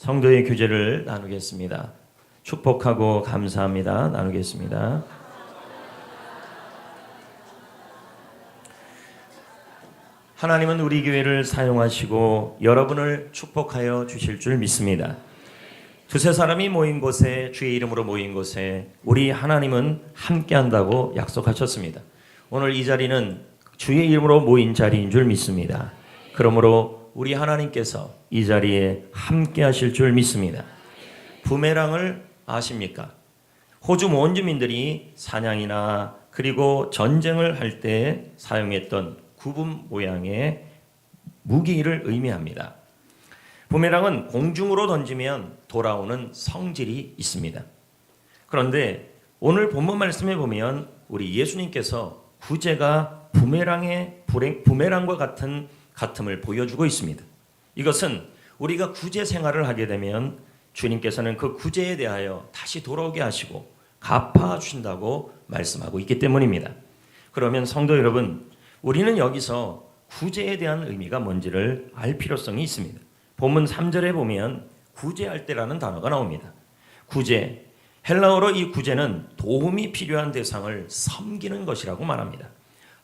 성도의 교제를 나누겠습니다. 축복하고 감사합니다. 나누겠습니다. 하나님은 우리 교회를 사용하시고 여러분을 축복하여 주실 줄 믿습니다. 두세 사람이 모인 곳에, 주의 이름으로 모인 곳에 우리 하나님은 함께한다고 약속하셨습니다. 오늘 이 자리는 주의 이름으로 모인 자리인 줄 믿습니다. 그러므로 우리 하나님께서 이 자리에 함께하실 줄 믿습니다. 부메랑을 아십니까? 호주 원주민들이 사냥이나 그리고 전쟁을 할 때 사용했던 구분 모양의 무기를 의미합니다. 부메랑은 공중으로 던지면 돌아오는 성질이 있습니다. 그런데 오늘 본문 말씀에 보면 우리 예수님께서 구제가 부메랑과 같음을 보여주고 있습니다. 이것은 우리가 구제 생활을 하게 되면 주님께서는 그 구제에 대하여 다시 돌아오게 하시고 갚아주신다고 말씀하고 있기 때문입니다. 그러면 성도 여러분, 우리는 여기서 구제에 대한 의미가 뭔지를 알 필요성이 있습니다. 본문 3절에 보면 구제할 때라는 단어가 나옵니다. 구제, 헬라어로 이 구제는 도움이 필요한 대상을 섬기는 것이라고 말합니다.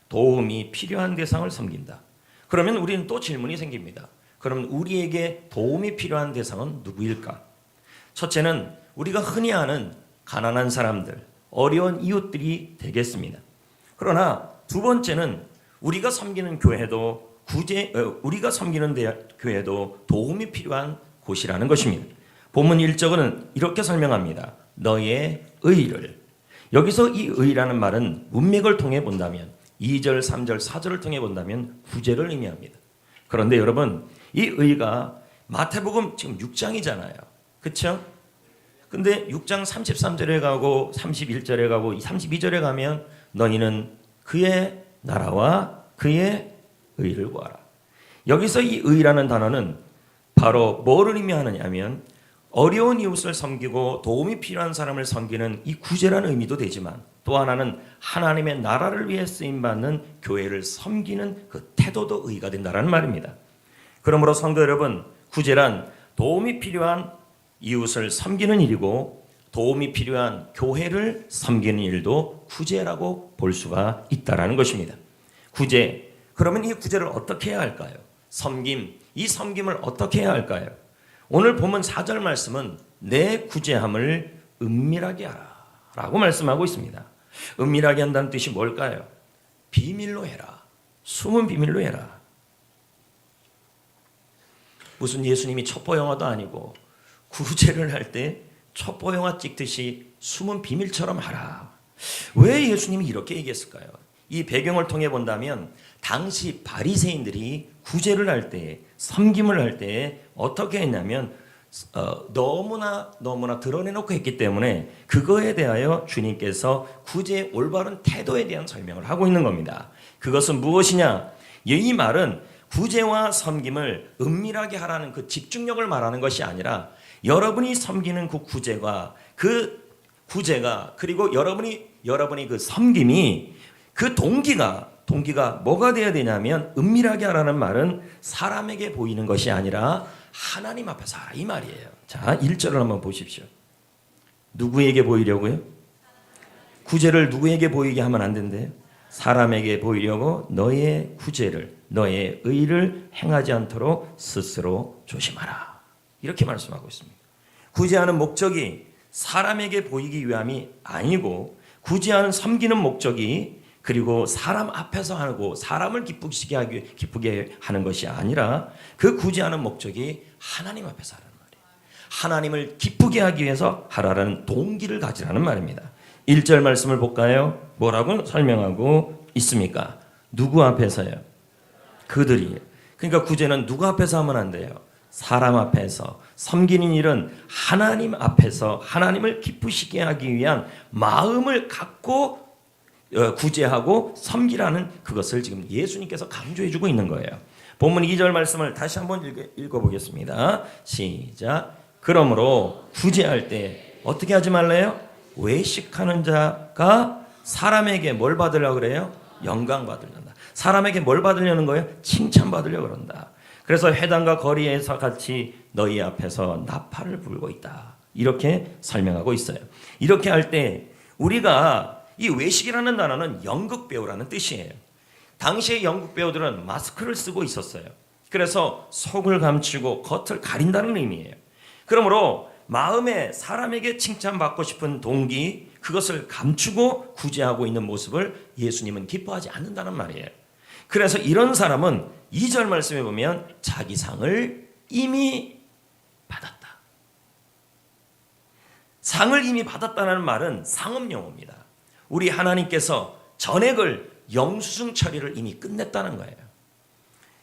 도움이 필요한 대상을 섬긴다. 그러면 우리는 또 질문이 생깁니다. 그럼 우리에게 도움이 필요한 대상은 누구일까? 첫째는 우리가 흔히 아는 가난한 사람들, 어려운 이웃들이 되겠습니다. 그러나 두 번째는 우리가 섬기는 교회도 교회도 도움이 필요한 곳이라는 것입니다. 본문 1절은 이렇게 설명합니다. 너의 의를. 여기서 이 의라는 말은 문맥을 통해 본다면 2절, 3절, 4절을 통해 본다면 구제를 의미합니다. 그런데 여러분, 이 의가 마태복음 지금 6장이잖아요. 그렇죠? 근데 6장 33절에 가고 31절에 가고 32절에 가면 너희는 그의 나라와 그의 의를 구하라. 여기서 이 의라는 단어는 바로 뭐를 의미하느냐면 어려운 이웃을 섬기고 도움이 필요한 사람을 섬기는 이 구제라는 의미도 되지만 또 하나는 하나님의 나라를 위해 쓰임받는 교회를 섬기는 그 태도도 의가 된다는 말입니다. 그러므로 성도 여러분, 구제란 도움이 필요한 이웃을 섬기는 일이고 도움이 필요한 교회를 섬기는 일도 구제라고 볼 수가 있다는 것입니다. 구제, 그러면 이 구제를 어떻게 해야 할까요? 섬김, 이 섬김을 어떻게 해야 할까요? 오늘 본문 4절 말씀은 내 구제함을 은밀하게 하라 라고 말씀하고 있습니다. 은밀하게 한다는 뜻이 뭘까요? 비밀로 해라. 숨은 비밀로 해라. 무슨 예수님이 첩보 영화도 아니고 구제를 할 때 첩보 영화 찍듯이 숨은 비밀처럼 하라. 왜 예수님이 이렇게 얘기했을까요? 이 배경을 통해 본다면 당시 바리새인들이 구제를 할 때, 섬김을 할 때 어떻게 했냐면 너무나 드러내놓고 했기 때문에 그거에 대하여 주님께서 구제의 올바른 태도에 대한 설명을 하고 있는 겁니다. 그것은 무엇이냐? 이 말은 구제와 섬김을 은밀하게 하라는 그 집중력을 말하는 것이 아니라 여러분이 섬기는 그 구제가 그리고 여러분이 그 섬김이 그 동기가 뭐가 되어야 되냐면 은밀하게 하라는 말은 사람에게 보이는 것이 아니라 하나님 앞에서 하라 이 말이에요. 자, 1절을 한번 보십시오. 누구에게 보이려고요? 구제를 누구에게 보이게 하면 안 된대요. 사람에게 보이려고 너의 구제를, 너의 의를 행하지 않도록 스스로 조심하라. 이렇게 말씀하고 있습니다. 구제하는 목적이 사람에게 보이기 위함이 아니고 구제하는 섬기는 목적이 그리고 사람 앞에서 하고 사람을 기쁘게 하는 것이 아니라 그 구제하는 목적이 하나님 앞에서 하라는 말이에요. 하나님을 기쁘게 하기 위해서 하라는 동기를 가지라는 말입니다. 1절 말씀을 볼까요? 뭐라고 설명하고 있습니까? 누구 앞에서요? 그들이. 그러니까 구제는 누구 앞에서 하면 안 돼요? 사람 앞에서. 섬기는 일은 하나님 앞에서 하나님을 기쁘시게 하기 위한 마음을 갖고 구제하고 섬기라는 그것을 지금 예수님께서 강조해주고 있는 거예요. 본문 2절 말씀을 다시 한번 읽어보겠습니다. 시작. 그러므로 구제할 때 어떻게 하지 말래요? 외식하는 자가 사람에게 뭘 받으려고 그래요? 영광 받으려다. 사람에게 뭘 받으려는 거예요? 칭찬 받으려고 그런다. 그래서 회당과 거리에서 같이 너희 앞에서 나팔을 불고 있다. 이렇게 설명하고 있어요. 이렇게 할 때 우리가 이 외식이라는 단어는 연극 배우라는 뜻이에요. 당시의 연극 배우들은 마스크를 쓰고 있었어요. 그래서 속을 감추고 겉을 가린다는 의미예요. 그러므로 마음에 사람에게 칭찬받고 싶은 동기, 그것을 감추고 구제하고 있는 모습을 예수님은 기뻐하지 않는다는 말이에요. 그래서 이런 사람은 2절 말씀에 보면 자기 상을 이미 받았다. 상을 이미 받았다는 말은 상업용어입니다. 우리 하나님께서 전액을 영수증 처리를 이미 끝냈다는 거예요.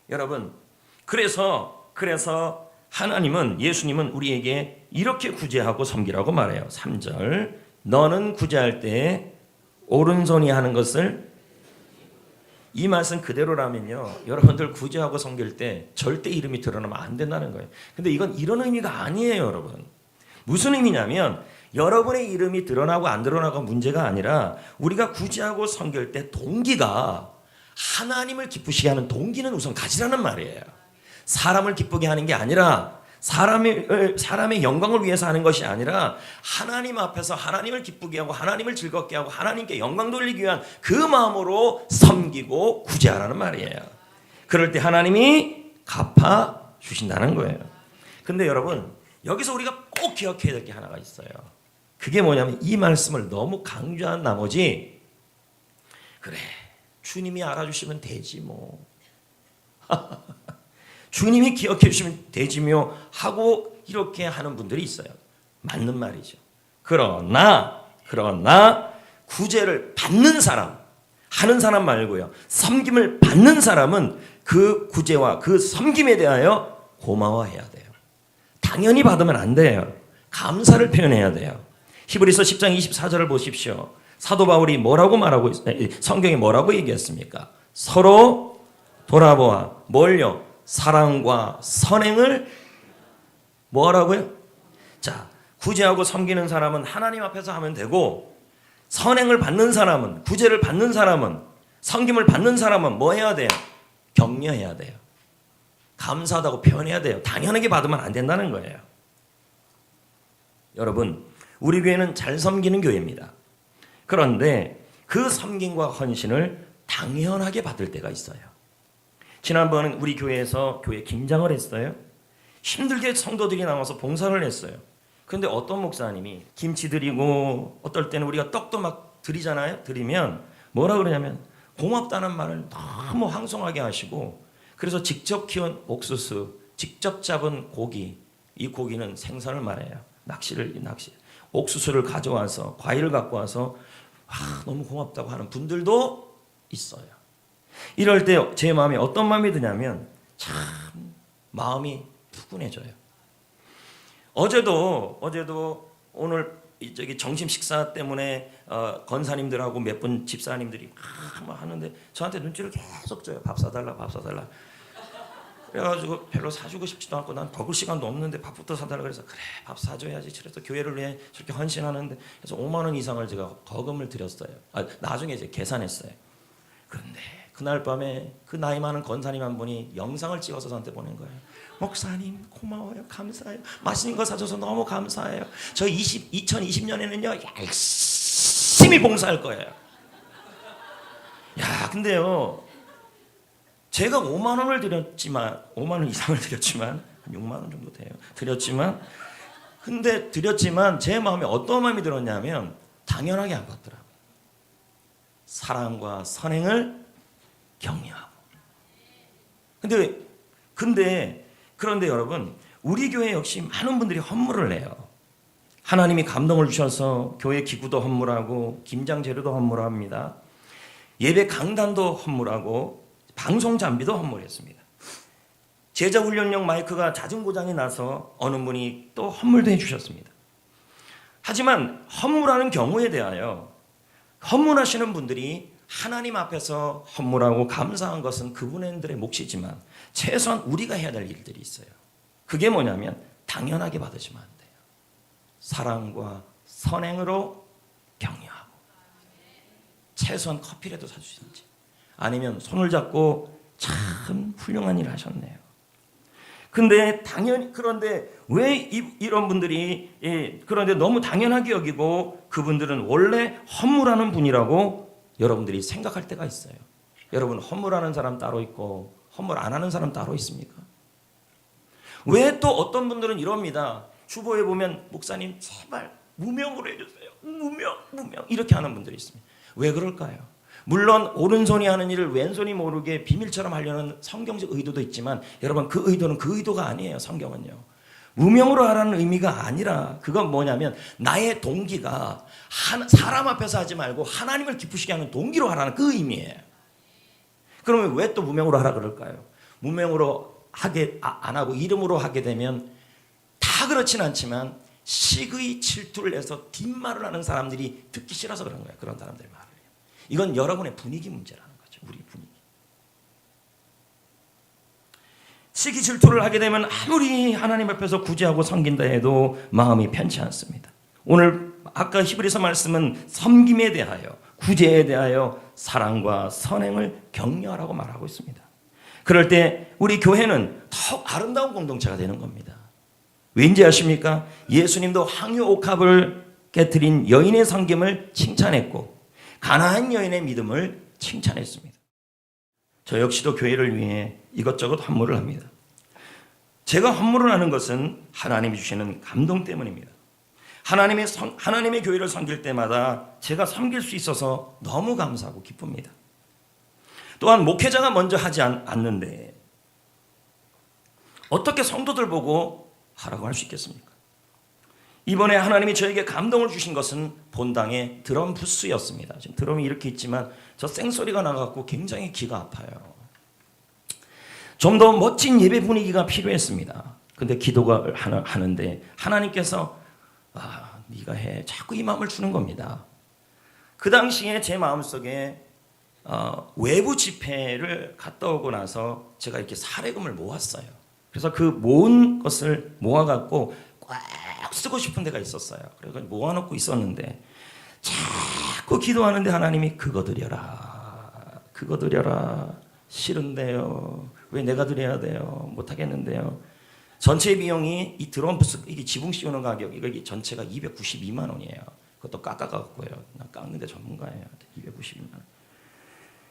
여러분, 그래서 하나님은, 예수님은 우리에게 이렇게 구제하고 섬기라고 말해요. 3절, 너는 구제할 때 오른손이 하는 것을, 이 말씀 그대로라면요, 여러분들 구제하고 섬길 때 절대 이름이 드러나면 안 된다는 거예요. 근데 이건 이런 의미가 아니에요, 여러분. 무슨 의미냐면 여러분의 이름이 드러나고 안 드러나고 문제가 아니라 우리가 구제하고 섬길 때 동기가 하나님을 기쁘시게 하는 동기는 우선 가지라는 말이에요. 사람을 기쁘게 하는 게 아니라 사람의 영광을 위해서 하는 것이 아니라 하나님 앞에서 하나님을 기쁘게 하고 하나님을 즐겁게 하고 하나님께 영광 돌리기 위한 그 마음으로 섬기고 구제하라는 말이에요. 그럴 때 하나님이 갚아 주신다는 거예요. 근데 여러분, 여기서 우리가 꼭 기억해야 될 게 하나가 있어요. 그게 뭐냐면 이 말씀을 너무 강조한 나머지, 그래, 주님이 알아주시면 되지 뭐. 주님이 기억해 주시면 되지며 하고 이렇게 하는 분들이 있어요. 맞는 말이죠. 그러나 구제를 받는 사람, 하는 사람 말고요, 섬김을 받는 사람은 그 구제와 그 섬김에 대하여 고마워해야 돼요. 당연히 받으면 안 돼요. 감사를 표현해야 돼요. 히브리서 10장 24절을 보십시오. 사도 바울이 뭐라고 말하고, 성경에 뭐라고 얘기했습니까? 서로 돌아보아 뭘요? 사랑과 선행을 뭐라고요? 자, 구제하고 섬기는 사람은 하나님 앞에서 하면 되고, 선행을 받는 사람은, 구제를 받는 사람은, 섬김을 받는 사람은 뭐 해야 돼요? 격려해야 돼요. 감사하다고 표현해야 돼요. 당연하게 받으면 안 된다는 거예요. 여러분, 우리 교회는 잘 섬기는 교회입니다. 그런데 그 섬김과 헌신을 당연하게 받을 때가 있어요. 지난번 우리 교회에서 교회 김장을 했어요. 힘들게 성도들이 나와서 봉사를 했어요. 그런데 어떤 목사님이 김치 드리고, 어떨 때는 우리가 떡도 막 드리잖아요. 드리면 뭐라 그러냐면 고맙다는 말을 너무 황송하게 하시고, 그래서 직접 키운 옥수수, 직접 잡은 고기, 이 고기는 생선을 말해요. 낚시 옥수수를 가져와서, 과일을 갖고 와서 너무 고맙다고 하는 분들도 있어요. 이럴 때 제 마음에 어떤 마음이 드냐면 참 마음이 푸근해져요. 어제도 오늘 저기 점심 식사 때문에 권사님들하고 몇 분 집사님들이 막 하는데 저한테 눈치를 계속 줘요. 밥 사달라. 그래가지고 별로 사주고 싶지도 않고, 난 먹을 시간도 없는데 밥부터 사달라 그래서 그래 밥 사줘야지. 그래서 교회를 위해 저렇게 헌신하는데, 그래서 5만 원 이상을 제가 거금을 드렸어요. 나중에 이제 계산했어요. 그런데 그날 밤에 그 나이 많은 권사님 한 분이 영상을 찍어서 저한테 보낸 거예요. 목사님 고마워요, 감사해요, 맛있는 거 사줘서 너무 감사해요. 저 2020년에는요 열심히 봉사할 거예요. 야, 근데요, 제가 5만 원을 드렸지만, 5만 원 이상을 드렸지만, 한 6만 원 정도 돼요. 드렸지만 제 마음에 어떤 마음이 들었냐면 당연하게 안 받더라고요. 사랑과 선행을 격려하고. 그런데 여러분, 우리 교회 역시 많은 분들이 헌물을 내요. 하나님이 감동을 주셔서 교회 기구도 헌물하고, 김장 재료도 헌물합니다. 예배 강단도 헌물하고, 방송 장비도 헌물했습니다. 제자 훈련용 마이크가 잦은 고장이 나서 어느 분이 또 헌물도 해주셨습니다. 하지만 헌물하는 경우에 대하여 헌물하시는 분들이 하나님 앞에서 헌물하고 감사한 것은 그분들의 몫이지만 최소한 우리가 해야 될 일들이 있어요. 그게 뭐냐면 당연하게 받으시면 안 돼요. 사랑과 선행으로 격려하고, 최소한 커피라도 사주시든지, 아니면 손을 잡고 참 훌륭한 일을 하셨네요. 근데 당연히 그런데 왜 이런 분들이 그런데 너무 당연하게 여기고 그분들은 원래 헌물하는 분이라고 여러분들이 생각할 때가 있어요. 여러분 헌물하는 사람 따로 있고 헌물 안 하는 사람 따로 있습니까? 왜 또 어떤 분들은 이럽니다. 주보에 보면 목사님 제발 무명으로 해주세요. 무명 이렇게 하는 분들이 있습니다. 왜 그럴까요? 물론 오른손이 하는 일을 왼손이 모르게 비밀처럼 하려는 성경적 의도도 있지만 여러분 그 의도는 그 의도가 아니에요. 성경은요. 무명으로 하라는 의미가 아니라 그건 뭐냐면 나의 동기가 사람 앞에서 하지 말고 하나님을 기쁘시게 하는 동기로 하라는 그 의미예요. 그러면 왜 또 무명으로 하라 그럴까요? 무명으로 안 하고 이름으로 하게 되면 다 그렇진 않지만 식의 질투를 내서 뒷말을 하는 사람들이 듣기 싫어서 그런 거예요. 그런 사람들 말을. 이건 여러분의 분위기 문제라는 거죠. 우리 분위기. 시기 질투를 하게 되면 아무리 하나님 앞에서 구제하고 섬긴다 해도 마음이 편치 않습니다. 오늘 아까 히브리서 말씀은 섬김에 대하여 구제에 대하여 사랑과 선행을 격려하라고 말하고 있습니다. 그럴 때 우리 교회는 더욱 아름다운 공동체가 되는 겁니다. 왠지 아십니까? 예수님도 황유 옥합을 깨뜨린 여인의 섬김을 칭찬했고 가나안 여인의 믿음을 칭찬했습니다. 저 역시도 교회를 위해 이것저것 헌물을 합니다. 제가 헌물을 하는 것은 하나님이 주시는 감동 때문입니다. 하나님의 교회를 섬길 때마다 제가 섬길 수 있어서 너무 감사하고 기쁩니다. 또한 목회자가 먼저 하지 않는데 어떻게 성도들 보고 하라고 할 수 있겠습니까? 이번에 하나님이 저에게 감동을 주신 것은 본당의 드럼 부스였습니다. 지금 드럼이 이렇게 있지만 저 생소리가 나갖고 굉장히 귀가 아파요. 좀 더 멋진 예배 분위기가 필요했습니다. 근데 기도가 하는데 하나님께서 네가 해 자꾸 이 마음을 주는 겁니다. 그 당시에 제 마음속에 외부 집회를 갔다 오고 나서 제가 이렇게 사례금을 모았어요. 그래서 그 모은 것을 모아갖고 꽉 쓰고 싶은 데가 있었어요. 그래서 모아놓고 있었는데 자꾸 기도하는데 하나님이 그거 드려라. 싫은데요. 왜 내가 드려야 돼요? 못하겠는데요. 전체 비용이 이 드럼부스 이게 지붕 씌우는 가격 이거 전체가 292만 원이에요. 그것도 깎아갖고요. 나 깎는데 전문가예요. 292만 원.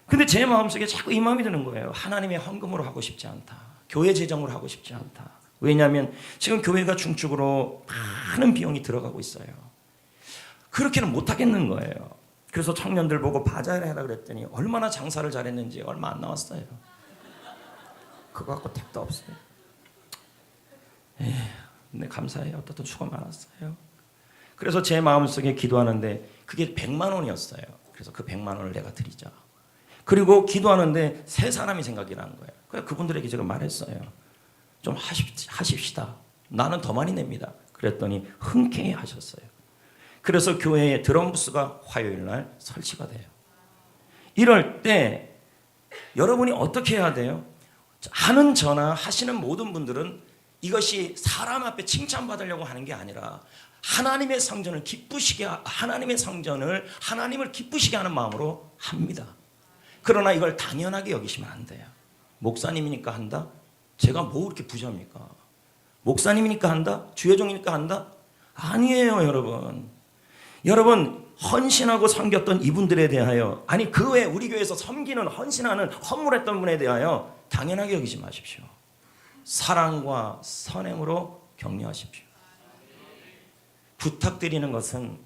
근데 제 마음속에 자꾸 이 마음이 드는 거예요. 하나님의 헌금으로 하고 싶지 않다. 교회 재정으로 하고 싶지 않다. 왜냐하면 지금 교회가 중축으로 많은 비용이 들어가고 있어요. 그렇게는 못하겠는 거예요. 그래서 청년들 보고 바자회를 해라 그랬더니 얼마나 장사를 잘했는지 얼마 안 나왔어요. 그거 갖고 택도 없어요. 근데 감사해요. 어떻든 수고 많았어요. 그래서 제 마음속에 기도하는데 그게 100만 원이었어요. 그래서 그 100만 원을 내가 드리자. 그리고 기도하는데 세 사람이 생각이 나는 거예요. 그래서 그분들에게 제가 말했어요. 좀 하십시다. 나는 더 많이 냅니다. 그랬더니 흔쾌히 하셨어요. 그래서 교회에 드럼부스가 화요일 날 설치가 돼요. 이럴 때 여러분이 어떻게 해야 돼요? 하는 저나 하시는 모든 분들은 이것이 사람 앞에 칭찬받으려고 하는 게 아니라 하나님의 성전을 하나님을 기쁘시게 하는 마음으로 합니다. 그러나 이걸 당연하게 여기시면 안 돼요. 목사님이니까 한다? 제가 뭐 그렇게 부자입니까? 목사님이니까 한다? 주여종이니까 한다? 아니에요, 여러분. 여러분, 헌신하고 섬겼던 이분들에 대하여, 아니 그 외에 우리 교회에서 섬기는, 헌신하는, 헌물했던 분에 대하여 당연하게 여기지 마십시오. 사랑과 선행으로 격려하십시오. 부탁드리는 것은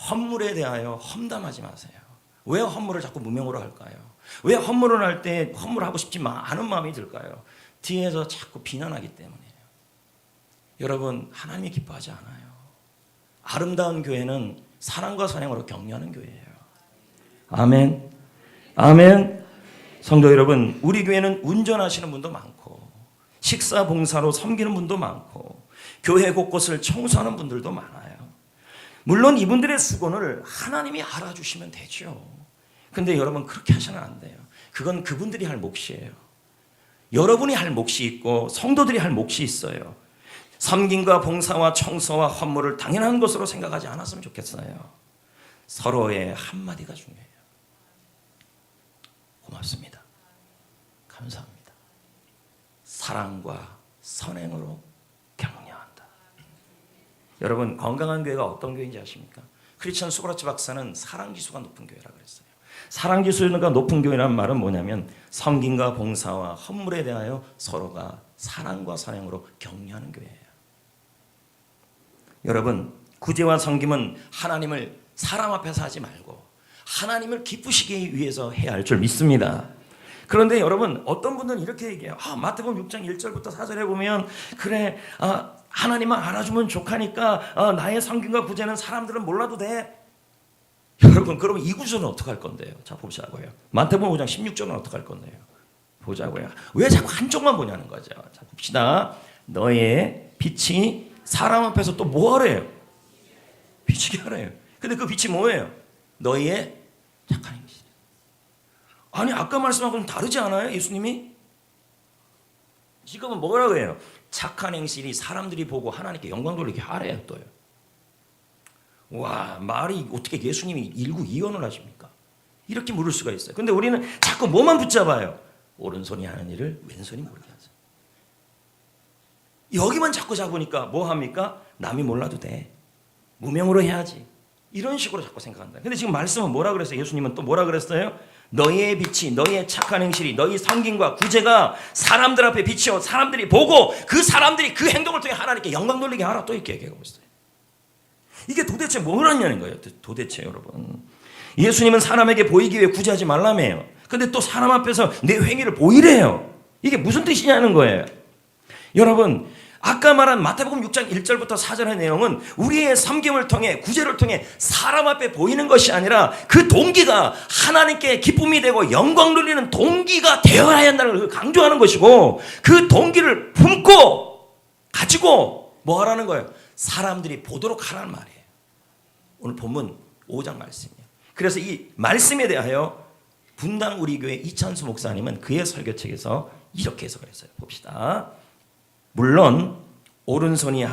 헌물에 대하여 험담하지 마세요. 왜 헌물을 자꾸 무명으로 할까요? 왜 헌물을 할 때 헌물하고 싶지 않은 마음이 들까요? 뒤에서 자꾸 비난하기 때문이에요. 여러분, 하나님이 기뻐하지 않아요. 아름다운 교회는 사랑과 선행으로 격려하는 교회예요. 아멘. 아멘. 성도 여러분, 우리 교회는 운전하시는 분도 많고 식사 봉사로 섬기는 분도 많고 교회 곳곳을 청소하는 분들도 많아요. 물론 이분들의 수고를 하나님이 알아주시면 되죠. 근데 여러분 그렇게 하시면 안 돼요. 그건 그분들이 할 몫이에요. 여러분이 할 몫이 있고 성도들이 할 몫이 있어요. 섬김과 봉사와 청소와 헌물을 당연한 것으로 생각하지 않았으면 좋겠어요. 서로의 한마디가 중요해요. 고맙습니다. 감사합니다. 사랑과 선행으로 격려한다. 여러분, 건강한 교회가 어떤 교회인지 아십니까? 크리스천 수그라치 박사는 사랑지수가 높은 교회라고 그랬어요. 사랑지수가 높은 교회라는 말은 뭐냐면 섬김과 봉사와 헌물에 대하여 서로가 사랑과 선행으로 격려하는 교회예요. 여러분, 구제와 섬김은 하나님을 사람 앞에서 하지 말고 하나님을 기쁘시기 위해서 해야 할 줄 믿습니다. 그런데 여러분, 어떤 분들은 이렇게 얘기해요. 마태복음 6장 1절부터 4절에 보면 그래, 하나님만 알아주면 족하니까 나의 섬김과 구제는 사람들은 몰라도 돼. 여러분, 그러면 이 구절은 어떡할 건데요? 자, 보자고요. 마태복음 5장 16절은 어떡할 건데요? 보자고요. 왜 자꾸 한쪽만 보냐는 거죠. 자, 봅시다. 너의 빛이 사람 앞에서 또 뭐 하래요? 비치게 하래요. 근데 그 빛이 뭐예요? 너희의 착한 행실. 아니, 아까 말씀하고는 다르지 않아요? 예수님이? 지금은 뭐라고 해요? 착한 행실이 사람들이 보고 하나님께 영광 돌리게 하래요, 또요. 와, 말이 어떻게 예수님이 일구이연을 하십니까? 이렇게 물을 수가 있어요. 근데 우리는 자꾸 뭐만 붙잡아요? 오른손이 하는 일을 왼손이 모르게 하죠. 여기만 자꾸 잡으니까 뭐 합니까? 남이 몰라도 돼. 무명으로 해야지. 이런 식으로 자꾸 생각한다. 근데 지금 말씀은 뭐라 그랬어요? 예수님은 또 뭐라 그랬어요? 너희의 빛이, 너희의 착한 행실이, 너희 섬김과 구제가 사람들 앞에 비치어 사람들이 보고 그 사람들이 그 행동을 통해 하나님께 영광 돌리게 하라. 또 이렇게 얘기하고 있어요. 이게 도대체 뭐라냐는 거예요. 도대체 여러분, 예수님은 사람에게 보이기 위해 구제하지 말라며요. 근데 또 사람 앞에서 내 행위를 보이래요. 이게 무슨 뜻이냐는 거예요. 여러분, 아까 말한 마태복음 6장 1절부터 4절의 내용은 우리의 섬김을 통해, 구제를 통해 사람 앞에 보이는 것이 아니라 그 동기가 하나님께 기쁨이 되고 영광 돌리는 동기가 되어야 한다는 걸 강조하는 것이고, 그 동기를 품고 가지고 뭐 하라는 거예요? 사람들이 보도록 하라는 말이에요. 오늘 본문 5장 말씀이에요. 그래서 이 말씀에 대하여 분당 우리 교회 이찬수 목사님은 그의 설교책에서 이렇게 해석을 했어요. 봅시다. 물론 오른손이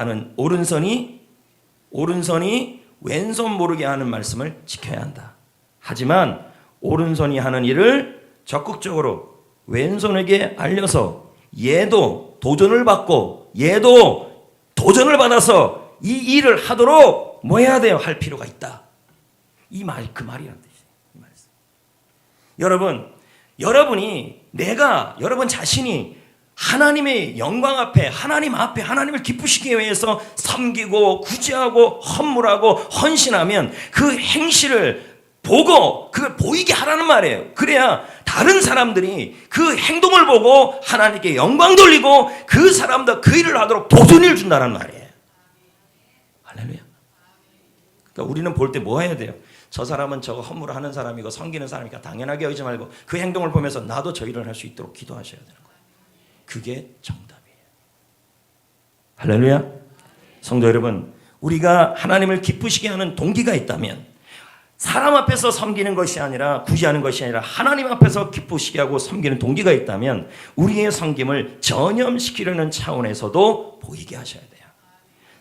왼손 모르게 하는 말씀을 지켜야 한다. 하지만 오른손이 하는 일을 적극적으로 왼손에게 알려서 얘도 도전을 받고 얘도 도전을 받아서 이 일을 하도록 뭐 해야 돼요? 할 필요가 있다. 이 말이 그 말이란 뜻이에요. 이 말씀. 여러분 자신이 하나님의 영광 앞에, 하나님 앞에 하나님을 기쁘시기 위해서 섬기고 구제하고 헌물하고 헌신하면 그 행실을 보고 그걸 보이게 하라는 말이에요. 그래야 다른 사람들이 그 행동을 보고 하나님께 영광 돌리고 그 사람도 그 일을 하도록 도전을 준다는 말이에요. 할렐루야. 그러니까 우리는 볼 때 뭐 해야 돼요? 저 사람은 저거 헌물을 하는 사람이고 섬기는 사람이니까 당연하게 여기지 말고 그 행동을 보면서 나도 저 일을 할 수 있도록 기도하셔야 되는 거예요. 그게 정답이에요. 할렐루야. 성도 여러분, 우리가 하나님을 기쁘시게 하는 동기가 있다면 사람 앞에서 섬기는 것이 아니라, 구제하는 것이 아니라 하나님 앞에서 기쁘시게 하고 섬기는 동기가 있다면 우리의 섬김을 전염시키려는 차원에서도 보이게 하셔야 돼요.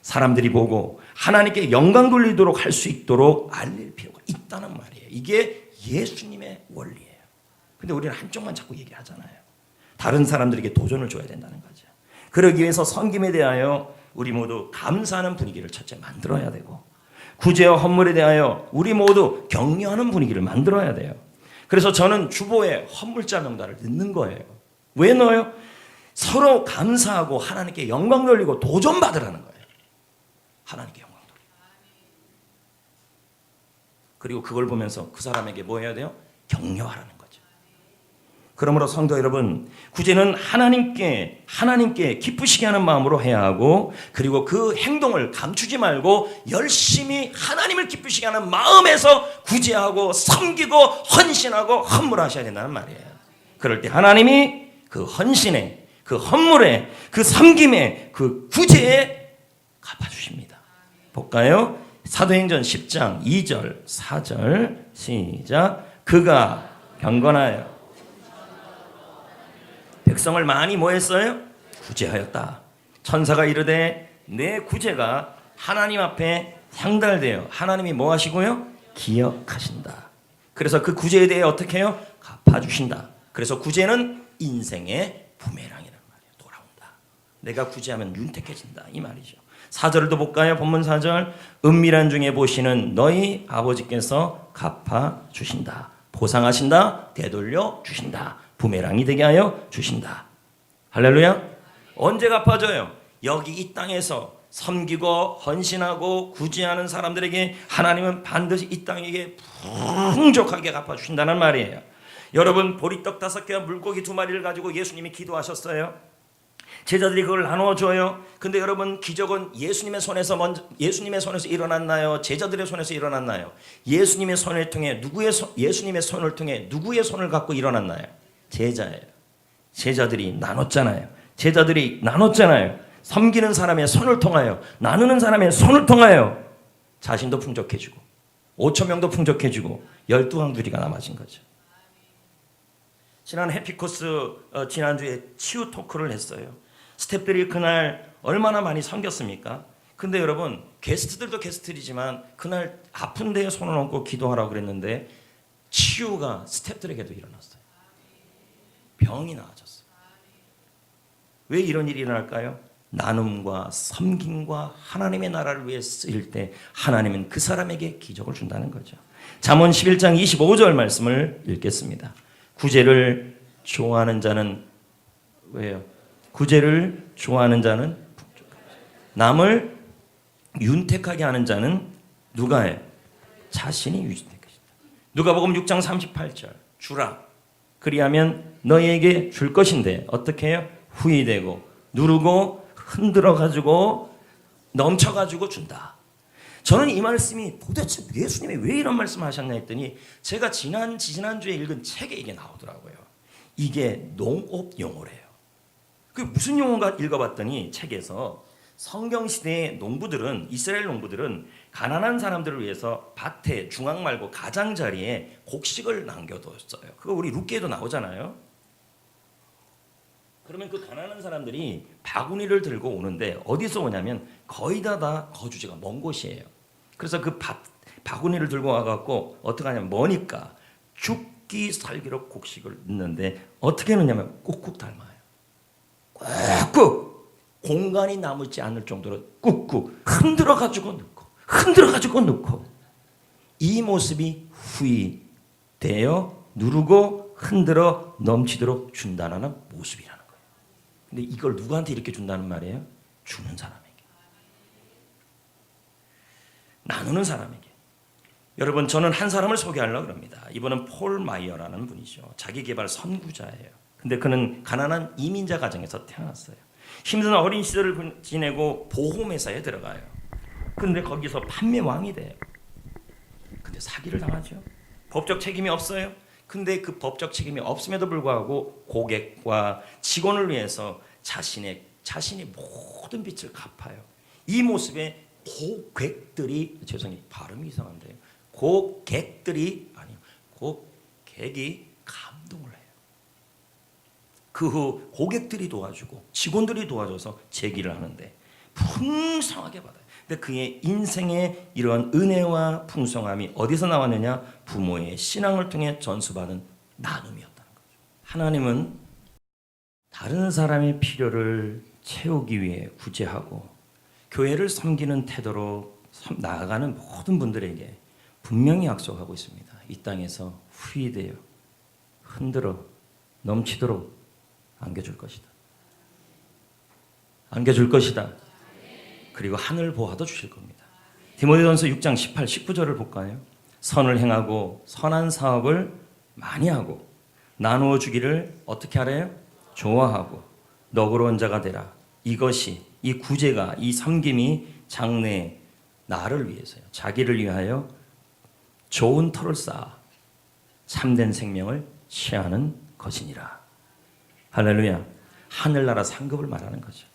사람들이 보고 하나님께 영광 돌리도록 할 수 있도록 알릴 필요가 있다는 말이에요. 이게 예수님의 원리예요. 근데 우리는 한쪽만 자꾸 얘기하잖아요. 다른 사람들에게 도전을 줘야 된다는 거죠. 그러기 위해서 섬김에 대하여 우리 모두 감사하는 분위기를 첫째 만들어야 되고, 구제와 헌물에 대하여 우리 모두 격려하는 분위기를 만들어야 돼요. 그래서 저는 주보에 헌물자 명단을 넣는 거예요. 왜 넣어요? 서로 감사하고 하나님께 영광 돌리고 도전받으라는 거예요. 하나님께 영광 돌리고. 그리고 그걸 보면서 그 사람에게 뭐 해야 돼요? 격려하라는 거죠. 그러므로 성도 여러분, 구제는 하나님께 기쁘시게 하는 마음으로 해야 하고, 그리고 그 행동을 감추지 말고 열심히 하나님을 기쁘시게 하는 마음에서 구제하고 섬기고 헌신하고 헌물하셔야 된다는 말이에요. 그럴 때 하나님이 그 헌신에, 그 헌물에, 그 섬김에, 그 구제에 갚아주십니다. 볼까요? 사도행전 10장 2절 4절 시작. 그가 경건하여 백성을 많이 뭐 했어요? 구제하였다. 천사가 이르되 내 구제가 하나님 앞에 상달되어 하나님이 뭐 하시고요? 기억하신다. 그래서 그 구제에 대해 어떻게 해요? 갚아주신다. 그래서 구제는 인생의 부메랑이라는 말이에요. 돌아온다. 내가 구제하면 윤택해진다 이 말이죠. 4절도 볼까요? 본문 4절. 은밀한 중에 보시는 너희 아버지께서 갚아주신다. 보상하신다. 되돌려 주신다. 부메랑이 되게 하여 주신다. 할렐루야. 언제 갚아줘요? 여기 이 땅에서 섬기고 헌신하고 구제하는 사람들에게 하나님은 반드시 이 땅에게 풍족하게 갚아주신다는 말이에요. 여러분, 보리떡 5개와 물고기 2마리를 가지고 예수님이 기도하셨어요. 제자들이 그걸 나누어줘요. 근데 여러분, 기적은 예수님의 손에서 일어났나요? 제자들의 손에서 일어났나요? 예수님의 손을 통해 예수님의 손을 통해 누구의 손을 갖고 일어났나요? 제자예요. 제자들이 나눴잖아요. 섬기는 사람의 손을 통하여, 나누는 사람의 손을 통하여 자신도 풍족해지고 5,000명도 풍족해지고 12왕두리가 남아진 거죠. 지난 해피코스 지난주에 치유 토크를 했어요. 스태프들이 그날 얼마나 많이 섬겼습니까? 근데 여러분, 게스트들도 게스트이지만 그날 아픈 데에 손을 얹고 기도하라고 그랬는데 치유가 스태프들에게도 일어났어요. 병이 나아졌어요. 왜 이런 일이 일어날까요? 나눔과 섬김과 하나님의 나라를 위해 쓰일 때 하나님은 그 사람에게 기적을 준다는 거죠. 잠언 11장 25절 말씀을 읽겠습니다. 구제를 좋아하는 자는 왜요? 구제를 좋아하는 자는 남을 윤택하게 하는 자는 누가 해? 자신이 윤택해진다. 누가복음 6장 38절. 주라. 그리하면 너희에게 줄 것인데 어떻게 해요? 후히되고 누르고 흔들어가지고 넘쳐가지고 준다. 저는 이 말씀이 도대체 예수님이 왜 이런 말씀을 하셨나 했더니 제가 지난주에 읽은 책에 이게 나오더라고요. 이게 농업 용어래요. 그게 무슨 용어인가 읽어봤더니 책에서 성경시대의 농부들은, 이스라엘 농부들은 가난한 사람들을 위해서 밭에 중앙 말고 가장자리에 곡식을 남겨뒀어요. 그거 우리 룻기에도 나오잖아요. 그러면 그 가난한 사람들이 바구니를 들고 오는데 어디서 오냐면 거의 다 거주지가 먼 곳이에요. 그래서 그 바구니를 들고 와갖고 어떻게 하냐면 머니까 죽기 살기로 곡식을 넣는데 어떻게 넣냐면 꾹꾹 닮아요. 꾹꾹 공간이 남지 않을 정도로 꾹꾹 흔들어가지고 넣고 이 모습이 후히 되어 누르고 흔들어 넘치도록 준다는 모습이라는 거예요. 근데 이걸 누구한테 이렇게 준다는 말이에요? 주는 사람에게, 나누는 사람에게. 여러분, 저는 한 사람을 소개하려고 합니다. 이분은 폴 마이어라는 분이죠. 자기개발 선구자예요. 근데 그는 가난한 이민자 가정에서 태어났어요. 힘든 어린 시절을 지내고 보험회사에 들어가요. 근데 거기서 판매왕이 돼요. 근데 사기를 당하죠. 법적 책임이 없어요. 근데 그 법적 책임이 없음에도 불구하고 고객과 직원을 위해서 자신이 모든 빚을 갚아요. 이 모습에 고객들이, 죄송해요, 발음이 이상한데요. 고객이 감동을 해요. 그 후 고객들이 도와주고 직원들이 도와줘서 재기를 하는데 풍성하게 받아요. 근데 그의 인생의 이런 은혜와 풍성함이 어디서 나왔느냐? 부모의 신앙을 통해 전수받은 나눔이었다는 거죠. 하나님은 다른 사람의 필요를 채우기 위해 구제하고 교회를 섬기는 태도로 나아가는 모든 분들에게 분명히 약속하고 있습니다. 이 땅에서 후히되어 흔들어 넘치도록 안겨줄 것이다. 안겨줄 것이다. 그리고 하늘 보화도 주실 겁니다. 디모데전서 6장 18, 19절을 볼까요? 선을 행하고 선한 사업을 많이 하고 나누어 주기를 어떻게 하래요? 좋아하고 너그러운 자가 되라. 이것이, 이 구제가, 이 섬김이 장래 나를 위해서요, 자기를 위하여 좋은 터를 쌓아 참된 생명을 취하는 것이니라. 할렐루야. 하늘나라 상급을 말하는 거죠.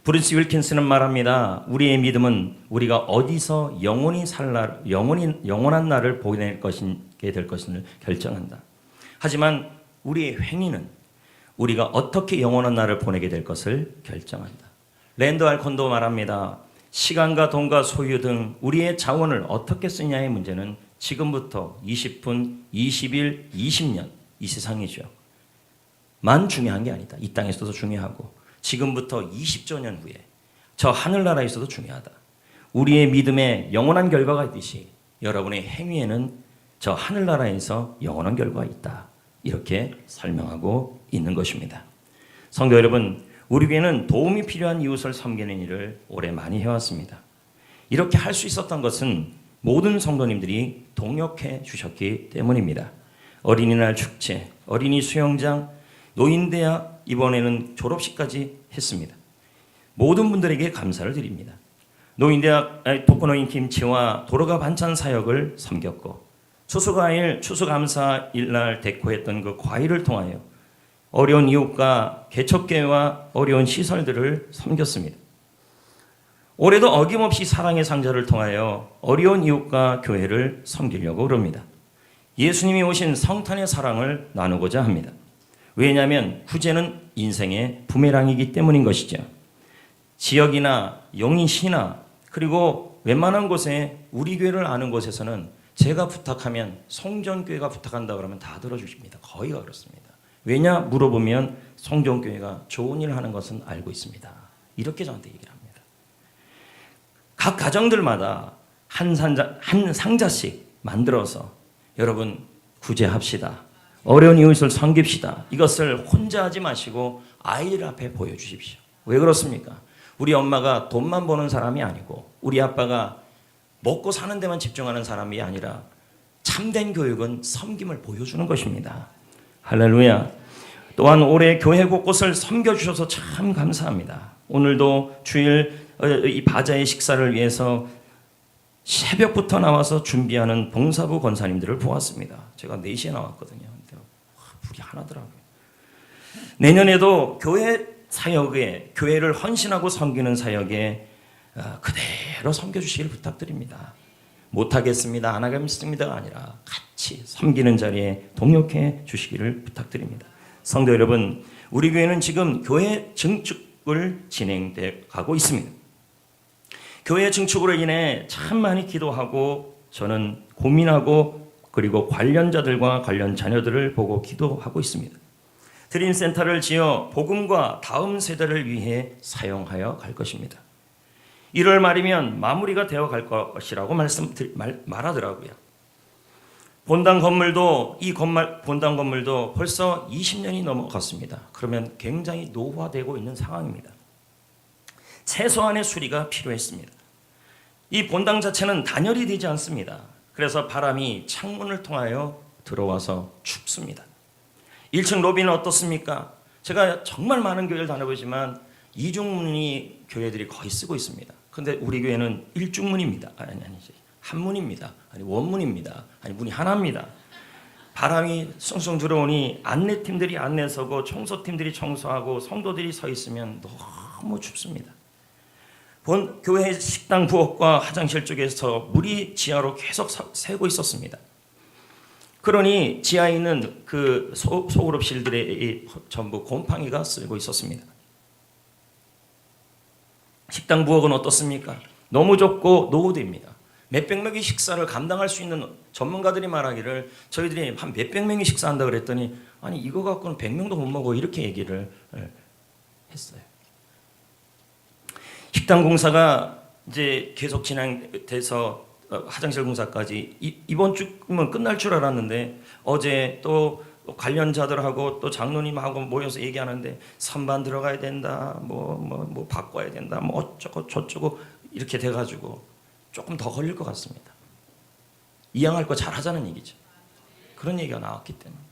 브루스 윌킨스는 말합니다. 우리의 믿음은 우리가 어디서 영원한 날을 보내게 될 것을 결정한다. 하지만 우리의 행위는 우리가 어떻게 영원한 날을 보내게 될 것을 결정한다. 랜드 알콘도 말합니다. 시간과 돈과 소유 등 우리의 자원을 어떻게 쓰냐의 문제는 지금부터 20분, 20일, 20년 이 세상이죠. 만 중요한 게 아니다. 이 땅에서도 중요하고 지금부터 20조 년 후에 저 하늘나라에서도 중요하다. 우리의 믿음에 영원한 결과가 있듯이 여러분의 행위에는 저 하늘나라에서 영원한 결과가 있다. 이렇게 설명하고 있는 것입니다. 성도 여러분, 우리 교회는 도움이 필요한 이웃을 섬기는 일을 오래 많이 해왔습니다. 이렇게 할 수 있었던 것은 모든 성도님들이 동역해 주셨기 때문입니다. 어린이날 축제, 어린이 수영장, 노인대학, 이번에는 졸업식까지 했습니다. 모든 분들에게 감사를 드립니다. 노인대학 독거노인 김치와 도로가 반찬 사역을 섬겼고, 추수과일, 추수감사일날 데코했던 그 과일을 통하여 어려운 이웃과 개척교회와 어려운 시설들을 섬겼습니다. 올해도 어김없이 사랑의 상자를 통하여 어려운 이웃과 교회를 섬기려고 그럽니다. 예수님이 오신 성탄의 사랑을 나누고자 합니다. 왜냐하면 구제는 인생의 부메랑이기 때문인 것이죠. 지역이나 용인시나 그리고 웬만한 곳에 우리 교회를 아는 곳에서는 제가 부탁하면 성전교회가 부탁한다 그러면 다 들어주십니다. 거의가 그렇습니다. 왜냐 물어보면 성전교회가 좋은 일을 하는 것은 알고 있습니다. 이렇게 저한테 얘기를 합니다. 각 가정들마다 한 상자씩 만들어서 여러분 구제합시다. 어려운 이웃을 섬깁시다. 이것을 혼자 하지 마시고 아이들 앞에 보여주십시오. 왜 그렇습니까? 우리 엄마가 돈만 버는 사람이 아니고 우리 아빠가 먹고 사는 데만 집중하는 사람이 아니라 참된 교육은 섬김을 보여주는 것입니다. 할렐루야. 또한 올해 교회 곳곳을 섬겨주셔서 참 감사합니다. 오늘도 주일 이 바자의 식사를 위해서 새벽부터 나와서 준비하는 봉사부 권사님들을 보았습니다. 제가 4시에 나왔거든요. 근데 불이 하나더라고요. 내년에도 교회 사역에, 교회를 헌신하고 섬기는 사역에 그대로 섬겨주시길 부탁드립니다. 못하겠습니다, 안 하겠습니다가 아니라 같이 섬기는 자리에 동역해 주시기를 부탁드립니다. 성도 여러분, 우리 교회는 지금 교회 증축을 진행돼 가고 있습니다. 교회 증축으로 인해 참 많이 기도하고 저는 고민하고 그리고 관련자들과 관련 자녀들을 보고 기도하고 있습니다. 드림센터를 지어 복음과 다음 세대를 위해 사용하여 갈 것입니다. 1월 말이면 마무리가 되어 갈 것이라고 말하더라고요. 본당 건물도 본당 건물도 벌써 20년이 넘어갔습니다. 그러면 굉장히 노후화되고 있는 상황입니다. 최소한의 수리가 필요했습니다. 이 본당 자체는 단열이 되지 않습니다. 그래서 바람이 창문을 통하여 들어와서 춥습니다. 1층 로비는 어떻습니까? 제가 정말 많은 교회를 다녀보지만 이중문이 교회들이 거의 쓰고 있습니다. 근데 우리 교회는 일중문입니다. 아니지. 한문입니다. 아니 원문입니다. 아니 문이 하나입니다. 바람이 숭숭 들어오니 안내팀들이 안내 서고 청소팀들이 청소하고 성도들이 서 있으면 너무 춥습니다. 본 교회 식당 부엌과 화장실 쪽에서 물이 지하로 계속 새고 있었습니다. 그러니 지하에 있는 그 소그룹실들의 전부 곰팡이가 쓸고 있었습니다. 식당 부엌은 어떻습니까? 너무 좁고 노후됩니다. 몇백 명의 식사를 감당할 수 있는 전문가들이 말하기를 저희들이 한 몇백 명이 식사한다 그랬더니 아니 이거 갖고는 100명도 못 먹어 이렇게 얘기를 했어요. 식당 공사가 이제 계속 진행돼서 화장실 공사까지 이번 주면 끝날 줄 알았는데 어제 또 관련자들하고 또 장로님하고 모여서 얘기하는데 선반 들어가야 된다, 뭐 바꿔야 된다, 뭐 어쩌고 저쩌고 이렇게 돼가지고 조금 더 걸릴 것 같습니다. 이양할 거 잘하자는 얘기죠. 그런 얘기가 나왔기 때문에.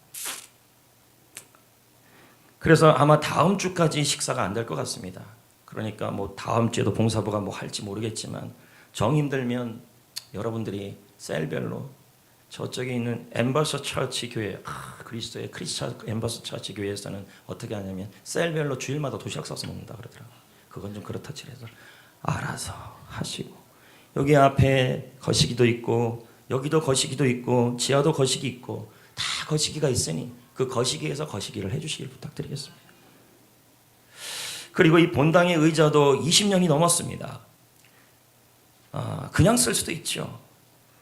그래서 아마 다음 주까지 식사가 안 될 것 같습니다. 그러니까 뭐 다음 주에도 봉사부가 뭐 할지 모르겠지만 정 힘들면 여러분들이 셀별로 저쪽에 있는 엠버서 처치 교회, 그리스도의 크리스천 엠버서 처치 교회에서는 어떻게 하냐면 셀별로 주일마다 도시락 싸서 먹는다 그러더라고요. 그건 좀 그렇다 치래서 알아서 하시고 여기 앞에 거시기도 있고 여기도 거시기도 있고 지하도 거시기 있고 다 거시기가 있으니 그 거시기에서 거시기를 해주시길 부탁드리겠습니다. 그리고 이 본당의 의자도 20년이 넘었습니다. 그냥 쓸 수도 있죠.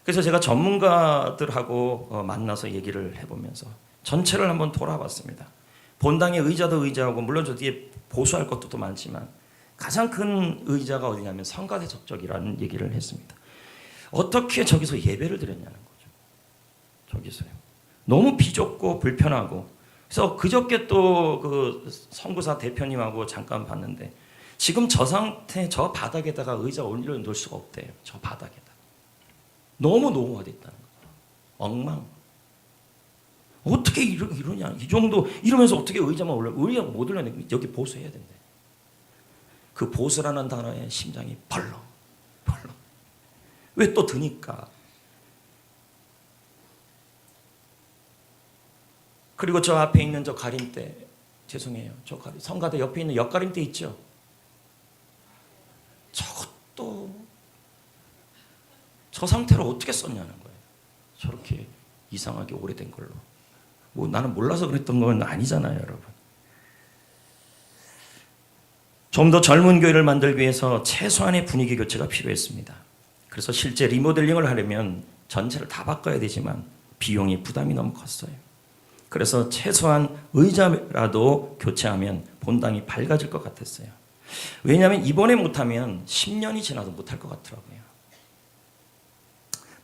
그래서 제가 전문가들하고 만나서 얘기를 해보면서 전체를 한번 돌아봤습니다. 본당의 의자도 의자하고 물론 저 뒤에 보수할 것도 또 많지만 가장 큰 의자가 어디냐면 성가대 접적이라는 얘기를 했습니다. 어떻게 저기서 예배를 드렸냐는 거죠. 저기서요. 너무 비좁고 불편하고. 그래서 그저께 또 그 선교사 대표님하고 잠깐 봤는데 지금 저 상태 저 바닥에다가 의자 올려놓을 수가 없대요. 저 바닥에다. 너무 노후화됐다는 거예요. 엉망. 어떻게 이러냐. 이 정도 이러면서 어떻게 의자만 의자 못 올려내. 여기 보수해야 된대. 그 보수라는 단어에 심장이 벌렁. 왜 또 드니까. 그리고 저 앞에 있는 저 가림대, 죄송해요. 저 성가대 옆에 있는 옆가림대 있죠? 저것도 저 상태로 어떻게 썼냐는 거예요. 저렇게 이상하게 오래된 걸로. 뭐 나는 몰라서 그랬던 건 아니잖아요, 여러분. 좀 더 젊은 교회를 만들기 위해서 최소한의 분위기 교체가 필요했습니다. 그래서 실제 리모델링을 하려면 전체를 다 바꿔야 되지만 비용이 부담이 너무 컸어요. 그래서 최소한 의자라도 교체하면 본당이 밝아질 것 같았어요. 왜냐하면 이번에 못하면 10년이 지나도 못할 것 같더라고요.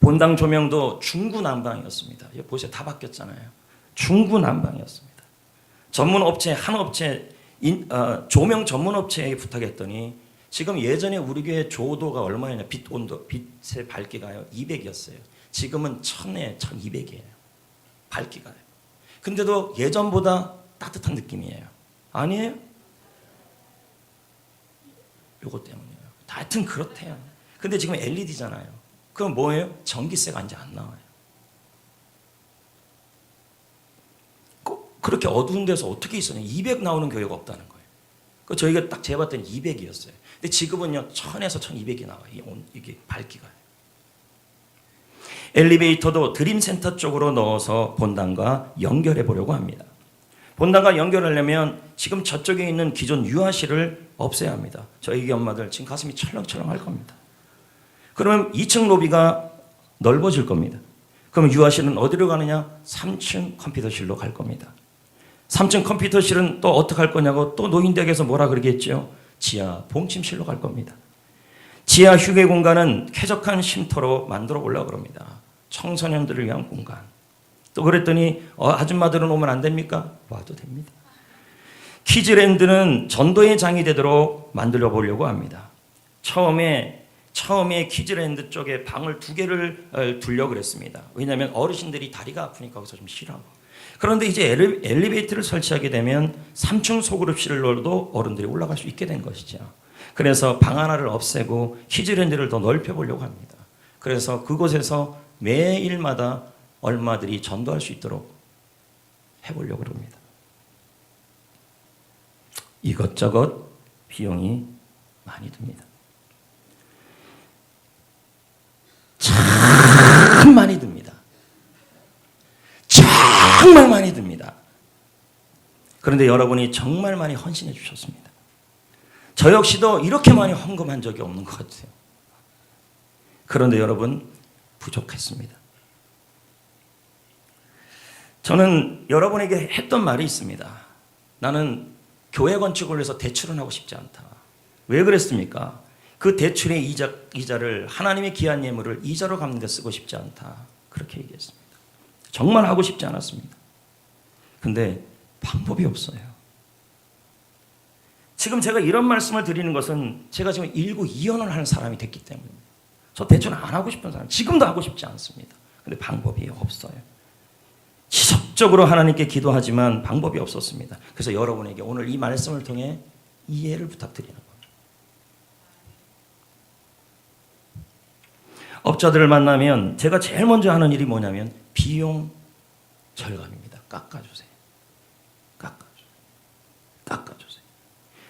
본당 조명도 중구난방이었습니다. 여기 보세요. 다 바뀌었잖아요. 중구난방이었습니다. 전문 업체 한 업체 조명 전문 업체에 부탁했더니 지금 예전에 우리 교회 조도가 얼마였냐. 빛 온도, 빛의 밝기가요 200이었어요. 지금은 1000에 1200이에요. 밝기가요. 근데도 예전보다 따뜻한 느낌이에요. 아니에요? 요거 때문이에요. 하여튼 그렇대요. 근데 지금 LED잖아요. 그럼 뭐예요? 전기세가 이제 안 나와요. 그렇게 어두운 데서 어떻게 있었냐. 200 나오는 교회가 없다는 거예요. 그 저희가 딱 재봤더니 200이었어요. 근데 지금은요 1000에서 1200이 나와요. 이게 밝기가. 엘리베이터도 드림센터 쪽으로 넣어서 본당과 연결해 보려고 합니다. 본당과 연결하려면 지금 저쪽에 있는 기존 유아실을 없애야 합니다. 저희 엄마들 지금 가슴이 철렁철렁 할 겁니다. 그러면 2층 로비가 넓어질 겁니다. 그럼 유아실은 어디로 가느냐? 3층 컴퓨터실로 갈 겁니다. 3층 컴퓨터실은 또 어떻게 할 거냐고 또 노인댁에서 뭐라 그러겠죠? 지하 봉침실로 갈 겁니다. 지하 휴게 공간은 쾌적한 쉼터로 만들어 보려고 그럽니다. 청소년들을 위한 공간. 또 그랬더니 아줌마들은 오면 안 됩니까? 와도 됩니다. 키즈랜드는 전도의 장이 되도록 만들어 보려고 합니다. 처음에 키즈랜드 쪽에 방을 2개를 두려고 그랬습니다. 왜냐하면 어르신들이 다리가 아프니까 거기서 좀 쉬라고. 그런데 이제 엘리베이터를 설치하게 되면 3층 소그룹실로도 어른들이 올라갈 수 있게 된 것이죠. 그래서 방 하나를 없애고 키즈랜드를 더 넓혀보려고 합니다. 그래서 그곳에서 매일마다 얼마들이 전도할 수 있도록 해보려고 합니다. 이것저것 비용이 많이 듭니다. 참 많이 듭니다. 정말 많이 듭니다. 그런데 여러분이 정말 많이 헌신해 주셨습니다. 저 역시도 이렇게 많이 헌금한 적이 없는 것 같아요. 그런데 여러분 부족했습니다. 저는 여러분에게 했던 말이 있습니다. 나는 교회 건축을 위해서 대출은 하고 싶지 않다. 왜 그랬습니까? 그 대출의 이자를 하나님의 귀한 예물을 이자로 갚는 데 쓰고 싶지 않다. 그렇게 얘기했습니다. 정말 하고 싶지 않았습니다. 근데 방법이 없어요. 지금 제가 이런 말씀을 드리는 것은 제가 지금 일구이연을 하는 사람이 됐기 때문입니다. 저 대출 안 하고 싶은 사람, 지금도 하고 싶지 않습니다. 근데 방법이 없어요. 지속적으로 하나님께 기도하지만 방법이 없었습니다. 그래서 여러분에게 오늘 이 말씀을 통해 이해를 부탁드리는 겁니다. 업자들을 만나면 제가 제일 먼저 하는 일이 뭐냐면 비용 절감입니다. 깎아주세요. 깎아주세요.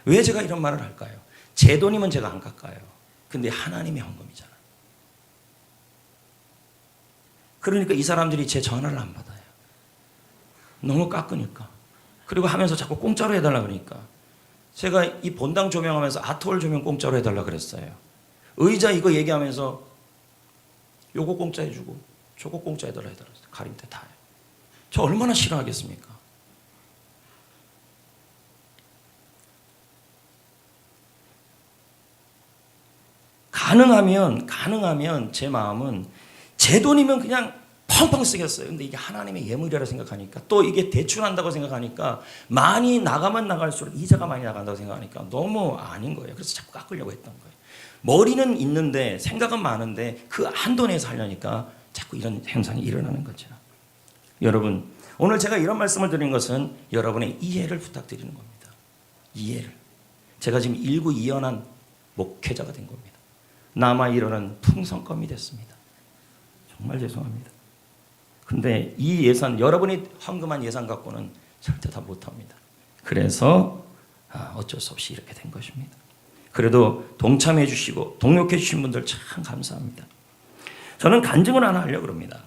왜 제가 이런 말을 할까요? 제 돈이면 제가 안 깎아요. 근데 하나님의 헌금이잖아요. 그러니까 이 사람들이 제 전화를 안 받아요. 너무 깎으니까. 그리고 하면서 자꾸 공짜로 해달라 그러니까. 제가 이 본당 조명하면서 아트홀 조명 공짜로 해달라 그랬어요. 의자 이거 얘기하면서 요거 공짜 해주고 저거 공짜 해달라 가림대 다 해요. 저 얼마나 싫어하겠습니까? 가능하면 제 마음은 제 돈이면 그냥 펑펑 쓰겠어요. 근데 이게 하나님의 예물이라 생각하니까, 또 이게 대출한다고 생각하니까, 많이 나가면 나갈수록 이자가 많이 나간다고 생각하니까 너무 아닌 거예요. 그래서 자꾸 깎으려고 했던 거예요. 머리는 있는데 생각은 많은데 그 한도 내에서 하려니까 자꾸 이런 현상이 일어나는 거죠. 여러분, 오늘 제가 이런 말씀을 드린 것은 여러분의 이해를 부탁드리는 겁니다. 이해를. 제가 지금 일구이연한 목회자가 된 겁니다. 남아 이르는 풍성껌이 됐습니다. 정말 죄송합니다. 근데 이 예산, 여러분이 헌금한 예산 갖고는 절대 다 못합니다. 그래서 어쩔 수 없이 이렇게 된 것입니다. 그래도 동참해 주시고 동력해 주신 분들 참 감사합니다. 저는 간증을 하나 하려고 합니다.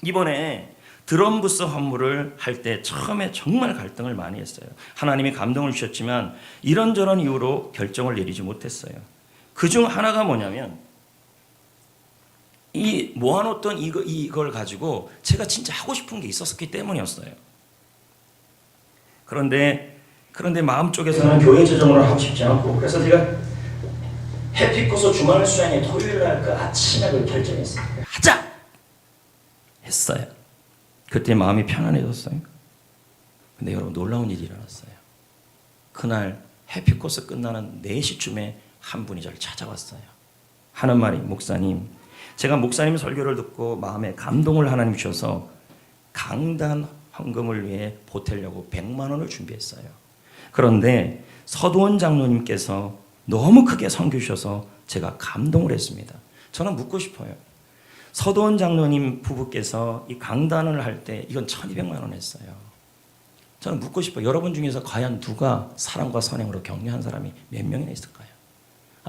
이번에 드럼부스 헌물을 할 때 처음에 정말 갈등을 많이 했어요. 하나님이 감동을 주셨지만 이런저런 이유로 결정을 내리지 못했어요. 그중 하나가 뭐냐면, 이 모아놓던 이걸 가지고 제가 진짜 하고 싶은 게 있었기 때문이었어요. 그런데 마음속에서는 교회 재정을 하고 싶지 않고, 그래서 제가 해피코스 주말 수양회 토요일 날 그 아침에 그걸 결정했어요. 하자! 했어요. 그때 마음이 편안해졌어요. 근데 여러분, 놀라운 일이 일어났어요. 그날 해피코스 끝나는 4시쯤에 한 분이 저를 찾아왔어요. 하는 말이, 목사님, 제가 목사님 설교를 듣고 마음에 감동을 하나님 주셔서 강단 헌금을 위해 보태려고 100만 원을 준비했어요. 그런데 서도원 장로님께서 너무 크게 선교 주셔서 제가 감동을 했습니다. 저는 묻고 싶어요. 서도원 장로님 부부께서 이 강단을 할 때 이건 1200만 원 했어요. 저는 묻고 싶어요. 여러분 중에서 과연 누가 사랑과 선행으로 격려한 사람이 몇 명이나 있을까요?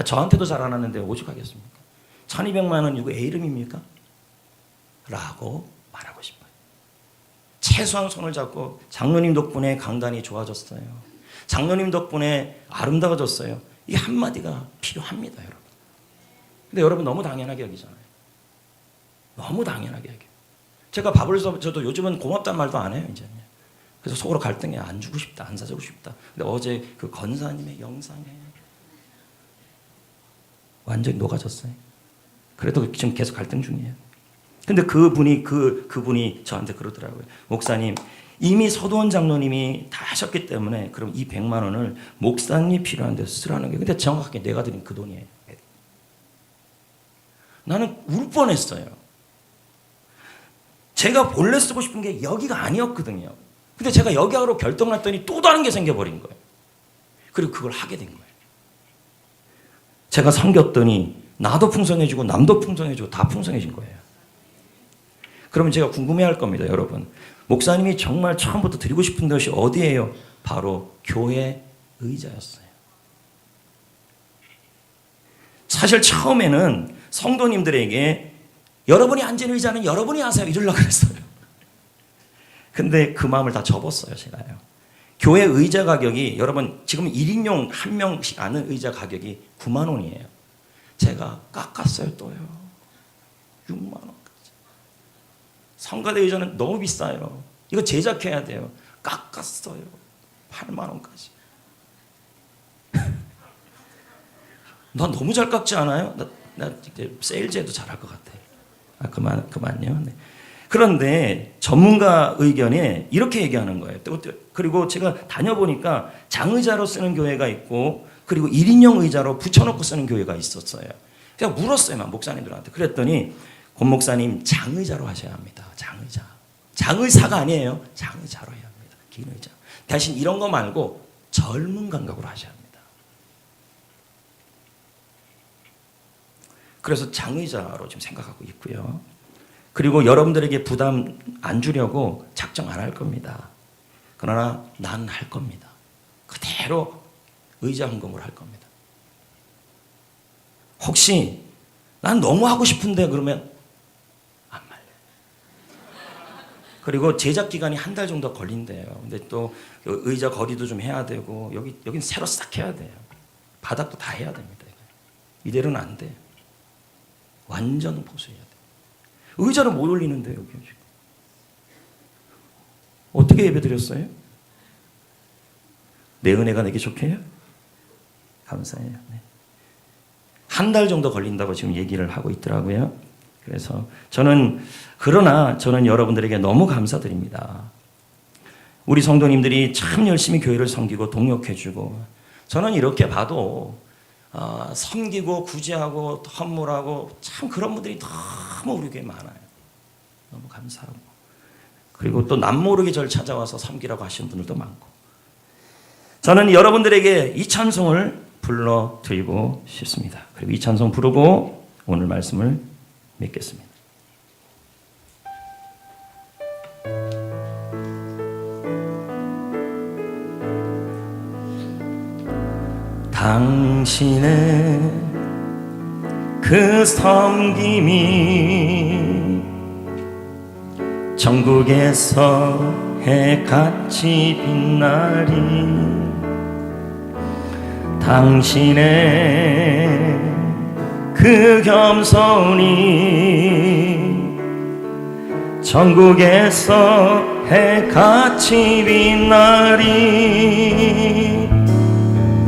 저한테도 잘 안 하는데 오죽하겠습니까? 1200만 원 이거 애 이름입니까? 라고 말하고 싶어요. 최소한 손을 잡고, 장로님 덕분에 강단이 좋아졌어요. 장로님 덕분에 아름다워졌어요. 이 한마디가 필요합니다, 여러분. 근데 여러분 너무 당연하게 여기잖아요. 너무 당연하게 여겨요. 제가 밥을 저도 요즘은 고맙다는 말도 안 해요, 이제. 그래서 속으로 갈등해. 안 주고 싶다, 안 사주고 싶다. 근데 어제 그 권사님의 영상에 완전히 녹아졌어요. 그래도 지금 계속 갈등 중이에요. 근데 그분이 저한테 그러더라고요. 목사님, 이미 서도원 장로님이 다 하셨기 때문에 그럼 이 100만 원을 목사님이 필요한 데서 쓰라는 게, 근데 정확하게 내가 드린 그 돈이에요. 나는 울 뻔했어요. 제가 본래 쓰고 싶은 게 여기가 아니었거든요. 근데 제가 여기하러 결정났더니 또 다른 게 생겨버린 거예요. 그리고 그걸 하게 된 거예요. 제가 섬겼더니 나도 풍성해지고 남도 풍성해지고 다 풍성해진 거예요. 그러면 제가 궁금해할 겁니다, 여러분. 목사님이 정말 처음부터 드리고 싶은 것이 어디예요? 바로 교회 의자였어요. 사실 처음에는 성도님들에게 여러분이 앉은 의자는 여러분이 하세요 이러려고 그랬어요. 근데 그 마음을 다 접었어요, 제가요. 교회 의자 가격이, 여러분 지금 1인용 한 명씩 앉는 의자 가격이 9만 원이에요. 제가 깎았어요, 또요. 6만 원까지. 성가대 의자는 너무 비싸요. 이거 제작해야 돼요. 깎았어요. 8만 원까지. 나 너무 잘 깎지 않아요? 나 세일즈에도 잘할 것 같아. 그만요. 네. 그런데 전문가 의견에 이렇게 얘기하는 거예요. 그리고 제가 다녀보니까 장의자로 쓰는 교회가 있고, 그리고 1인용 의자로 붙여놓고 쓰는 교회가 있었어요. 제가 물었어요, 목사님들한테. 그랬더니 권 목사님, 장의자로 하셔야 합니다. 장의자. 장의사가 아니에요. 장의자로 해야 합니다. 긴 의자. 대신 이런 거 말고 젊은 감각으로 하셔야 합니다. 그래서 장의자로 지금 생각하고 있고요. 그리고 여러분들에게 부담 안 주려고 작정 안 할 겁니다. 그러나 난 할 겁니다. 그대로 의자 헌금을 할 겁니다. 혹시 난 너무 하고 싶은데 그러면 안 말려. 그리고 제작 기간이 한 달 정도 걸린대요. 근데 또 의자 거리도 좀 해야 되고, 여긴 새로 싹 해야 돼요. 바닥도 다 해야 됩니다. 이대로는 안 돼요. 완전 보수해야 돼요. 의자를 못 올리는데 여기 지금. 어떻게 예배드렸어요? 내 은혜가 내게 좋게 해요? 감사해요. 네. 한 달 정도 걸린다고 지금 얘기를 하고 있더라고요. 그래서 그러나 저는 여러분들에게 너무 감사드립니다. 우리 성도님들이 참 열심히 교회를 섬기고 동역해주고, 저는 이렇게 봐도 섬기고 구제하고 헌물하고 참 그런 분들이 너무 우리 교회에 많아요. 너무 감사하고, 그리고 또 남모르게 저를 찾아와서 섬기라고 하시는 분들도 많고, 저는 여러분들에게 이 찬송을 불러드리고 싶습니다. 그리고 이 찬송 부르고 오늘 말씀을 맺겠습니다. 당신의 그 섬김이 전국에서 해같이 빛나리, 당신의 그 겸손이 전국에서 해같이 빛나리,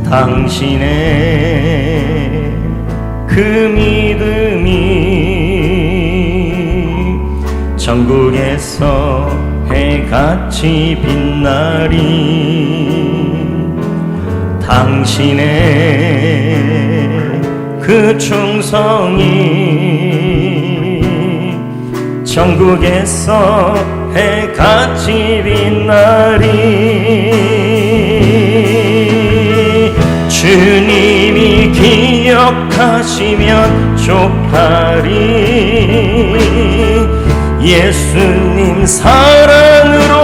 당신의 그 믿음이 전국에서 해같이 빛나리, 당신의 그 충성이 전국에서 해같이 빛나리, 주님이 기억하시면 족하리, 예수님 사랑으로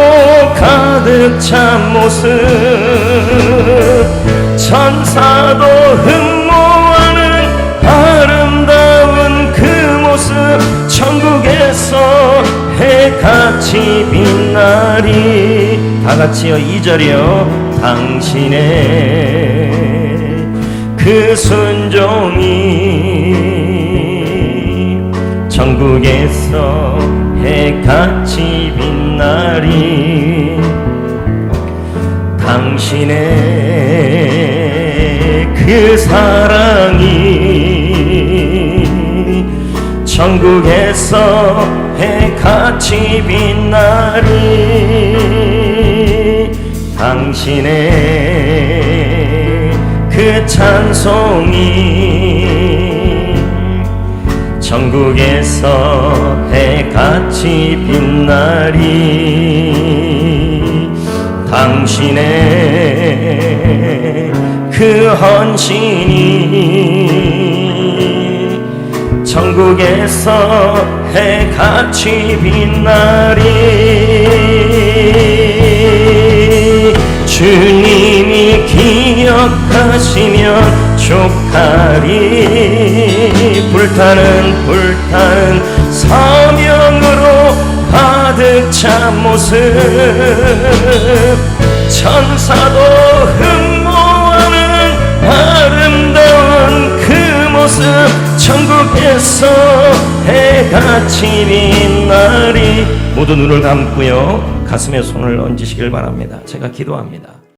가득 찬 모습, 천사도 흠모하는 아름다운 그 모습, 천국에서 해같이 빛나리. 다같이요, 2절이요. 당신의 그 순종이 전국에서 해같이 빛나리, 당신의 그 사랑이 전국에서 해같이 빛나리, 당신의 그 찬송이 전국에서 해같이 빛나리, 당신의 그 헌신이 전국에서 해같이 빛나리, 주님이 기억하시면 족하리, 불타는 사명으로 가득 찬 모습, 천사도 흠모하는 아름다운 그 모습, 천국에서 해같이 빛나리. 모두 눈을 감고요, 가슴에 손을 얹으시길 바랍니다. 제가 기도합니다.